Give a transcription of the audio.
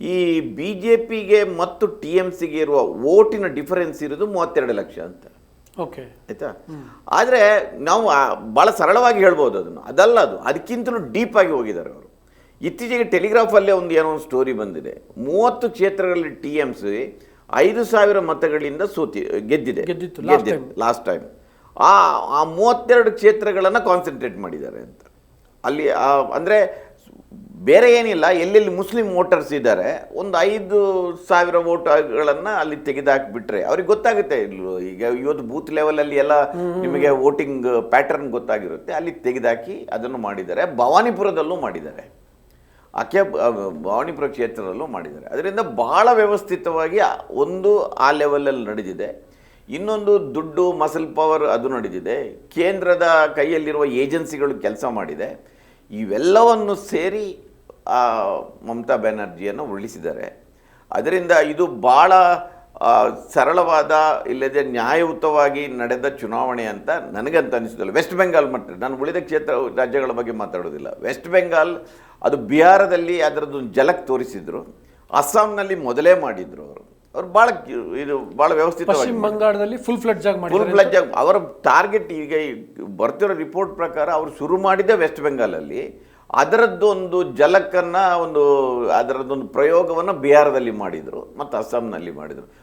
ಈ B J ಪಿಗೆ ಮತ್ತು ಟಿ ಎಮ್ ಸಿಗೆ ಇರುವ ಓಟಿನ ಡಿಫರೆನ್ಸ್ ಇರೋದು 32 ಲಕ್ಷ ಅಂತ. ಓಕೆ, ಆಯ್ತಾ? ಆದರೆ ನಾವು ಭಾಳ ಸರಳವಾಗಿ ಹೇಳ್ಬೋದು ಅದನ್ನು, ಅದಲ್ಲ, ಅದಕ್ಕಿಂತಲೂ ಡೀಪಾಗಿ ಹೋಗಿದ್ದಾರೆ ಅವರು. ಇತ್ತೀಚೆಗೆ ಟೆಲಿಗ್ರಾಫಲ್ಲೇ ಏನೋ ಒಂದು ಸ್ಟೋರಿ ಬಂದಿದೆ. 30 ಕ್ಷೇತ್ರಗಳಲ್ಲಿ ಟಿ ಎಮ್ ಸಿ 5,000 ಮತಗಳಿಂದ ಗೆದ್ದಿತ್ತು ಲಾಸ್ಟ್ ಟೈಮ್. ಆ 32 ಕ್ಷೇತ್ರಗಳನ್ನು ಕಾನ್ಸಂಟ್ರೇಟ್ ಮಾಡಿದ್ದಾರೆ ಅಂತ. ಅಲ್ಲಿ ಅಂದರೆ ಬೇರೆ ಏನಿಲ್ಲ, ಎಲ್ಲೆಲ್ಲಿ ಮುಸ್ಲಿಂ ವೋಟರ್ಸ್ ಇದ್ದಾರೆ ಒಂದು 5,000 ವೋಟ್ಗಳನ್ನು ಅಲ್ಲಿ ತೆಗೆದುಹಾಕಿಬಿಟ್ರೆ ಅವ್ರಿಗೆ ಗೊತ್ತಾಗುತ್ತೆ. ಈಗ ಇವತ್ತು ಬೂತ್ ಲೆವೆಲಲ್ಲಿ ಎಲ್ಲ ನಿಮಗೆ ವೋಟಿಂಗ್ ಪ್ಯಾಟರ್ನ್ ಗೊತ್ತಾಗಿರುತ್ತೆ. ಅಲ್ಲಿ ತೆಗೆದುಹಾಕಿ ಅದನ್ನು ಮಾಡಿದ್ದಾರೆ. ಭವಾನಿಪುರದಲ್ಲೂ ಮಾಡಿದ್ದಾರೆ, ಭವಾನಿಪುರ ಕ್ಷೇತ್ರದಲ್ಲೂ ಮಾಡಿದ್ದಾರೆ. ಅದರಿಂದ ಭಾಳ ವ್ಯವಸ್ಥಿತವಾಗಿ ಒಂದು ಆ ಲೆವೆಲಲ್ಲಿ ನಡೆದಿದೆ. ಇನ್ನೊಂದು ದುಡ್ಡು, ಮಸಲ್ ಪವರ್ ಅದು ನಡೆದಿದೆ. ಕೇಂದ್ರದ ಕೈಯಲ್ಲಿರುವ ಏಜೆನ್ಸಿಗಳು ಕೆಲಸ ಮಾಡಿದೆ. ಇವೆಲ್ಲವನ್ನು ಸೇರಿ ಮಮತಾ ಬ್ಯಾನರ್ಜಿಯನ್ನು ಉರುಳಿಸಿದ್ದಾರೆ. ಅದರಿಂದ ಇದು ಭಾಳ ಸರಳವಾದ, ಇಲ್ಲದೆ ನ್ಯಾಯಯುತವಾಗಿ ನಡೆದ ಚುನಾವಣೆ ಅಂತ ನನಗಂತ ಅನಿಸೋದಿಲ್ಲ. ವೆಸ್ಟ್ ಬೆಂಗಾಲ್ ಮಟ್ಟ, ನಾನು ಉಳಿದ ರಾಜ್ಯಗಳ ಬಗ್ಗೆ ಮಾತಾಡೋದಿಲ್ಲ. ವೆಸ್ಟ್ ಬೆಂಗಾಲ್ ಅದು ಬಿಹಾರದಲ್ಲಿ ಅದರದ್ದು ಝಲಕ್ ತೋರಿಸಿದ್ರು. ಅಸ್ಸಾಂನಲ್ಲಿ ಮೊದಲೇ ಮಾಡಿದ್ರು ಅವರು ಭಾಳ ವ್ಯವಸ್ಥಿತವಾಗಿ. ಪಶ್ಚಿಮ ಬಂಗಾಳದಲ್ಲಿ ಫುಲ್ ಫ್ಲಡ್ಜ್ ಆಗಿ ಅವರ ಟಾರ್ಗೆಟ್ ಈಗ ಬರ್ತಿರೋ ರಿಪೋರ್ಟ್ ಪ್ರಕಾರ ಅವರು ಶುರು ಮಾಡಿದ್ದೆ ವೆಸ್ಟ್ ಬೆಂಗಾಲಲ್ಲಿ. ಅದರದ್ದೊಂದು ಝಲಕ್ಕನ್ನು ಅದರದ್ದೊಂದು ಪ್ರಯೋಗವನ್ನು ಬಿಹಾರದಲ್ಲಿ ಮಾಡಿದರು ಮತ್ತು ಅಸ್ಸಾಂನಲ್ಲಿ ಮಾಡಿದರು.